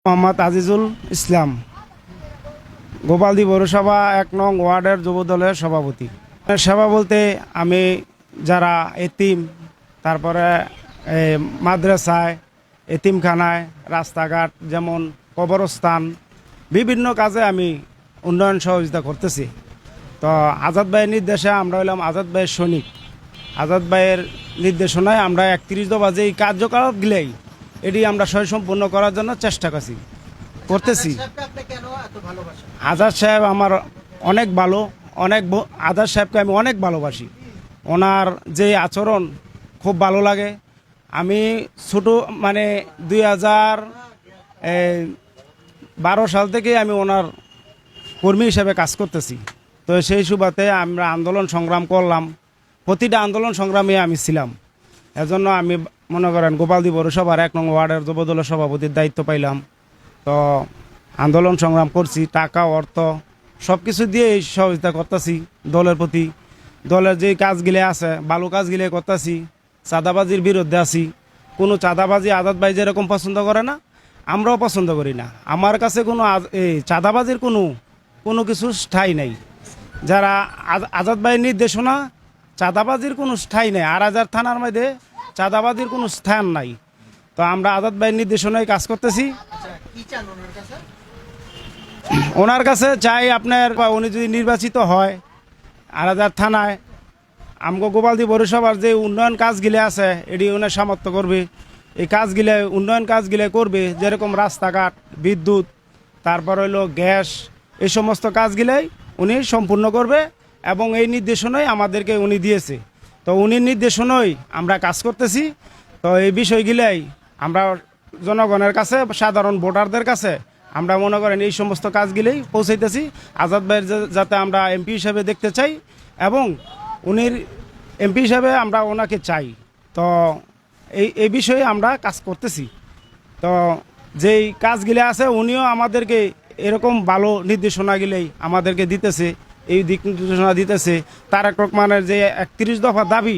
মোহাম্মদ আজিজুল ইসলাম, গোপালদি পৌরসভা ১ নং ওয়ার্ডের যুব দলের সভাপতি। সেবা বলতে আমি যারা এতিম, তারপরে মাদ্রাসায়, এতিমখানায়, রাস্তাঘাট, যেমন কবরস্থান, বিভিন্ন কাজে আমি উন্নয়ন সহযোগিতা করতেছি। তো আজাদ ভাইয়ের নির্দেশে আমরা হইলাম আজাদ ভাইয়ের সৈনিক। আজাদ ভাইয়ের নির্দেশনায় আমরা ৩১ দফা যে কার্যকলাপগুলোই এটি আমরা সম্পূর্ণ করার জন্য চেষ্টা করতেছি। আজাদ সাহেব আমার অনেক ভালো, আজাদ সাহেবকে আমি অনেক ভালোবাসি। ওনার যে আচরণ খুব ভালো লাগে। আমি ছোটো 2012 সাল থেকে আমি ওনার কর্মী হিসেবে কাজ করতেছি। তো সেই সুবাদে আমরা আন্দোলন সংগ্রাম করলাম, প্রতিটা আন্দোলন সংগ্রামে আমি ছিলাম। এজন্য আমি মনে করেন গোপালদি পৌরসভার ১ নং ওয়ার্ডের যুবদলের সভাপতির দায়িত্ব পাইলাম। তো আন্দোলন সংগ্রাম করছি, টাকা অর্থ সব কিছু দিয়ে সহযোগিতা করতেছি দলের প্রতি। দলের যে কাজগুলো আছে ভালো কাজগুলো করতেছি, চাঁদাবাজির বিরুদ্ধে আছি। কোনো চাঁদাবাজি আজাদ ভাই যেরকম পছন্দ করে না, আমরাও পছন্দ করি না। আমার কাছে কোনো চাঁদাবাজির কোনো কিছু স্থায়ী নেই। যারা আজাদ ভাইয়ের নির্দেশনা, চাঁদাবাজির কোনো স্থায়ী নেই। আড়াজার থানার মধ্যে চাঁদাবাজির কোনো স্থান নাই। তো আমরা আজাদ ভাইয়ের নির্দেশনায় কাজ করতেছি। ওনার কাছে চাই আপনার, উনি যদি নির্বাচিত হয় আড়াজার থানায়, আমগো গোপালদি পৌরসভার যে উন্নয়ন কাজগুলো আছে এটি উনি সামর্থ্য করবে। এই কাজগুলো, উন্নয়ন কাজগুলো করবে, যেরকম রাস্তাঘাট, বিদ্যুৎ, তারপর হইলো গ্যাস, এই সমস্ত কাজগুলোই উনি সম্পূর্ণ করবে এবং এই নির্দেশনাই আমাদেরকে উনি দিয়েছে। তো উনি নির্দেশনাই আমরা কাজ করতেছি। তো এই বিষয়গুলাই আমরা জনগণের কাছে, সাধারণ ভোটারদের কাছে আমরা মনে করেন এই সমস্ত কাজগুলোই পৌঁছাইতেছি। আজাদ ভাইয়ের যাতে আমরা এমপি হিসেবে দেখতে চাই এবং উনির এমপি হিসাবে আমরা ওনাকে চাই। তো এই বিষয়ে আমরা কাজ করতেছি। তো যেই কাজগুলো আছে উনিও আমাদেরকে এরকম ভালো নির্দেশনাগুলোই আমাদেরকে দিতেছে, এই দিক নির্দেশনা দিতেছে। তারেক রহমানের যে ৩১ দফা দাবি,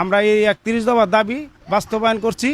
আমরা এই ৩১ দফা দাবি বাস্তবায়ন করছি।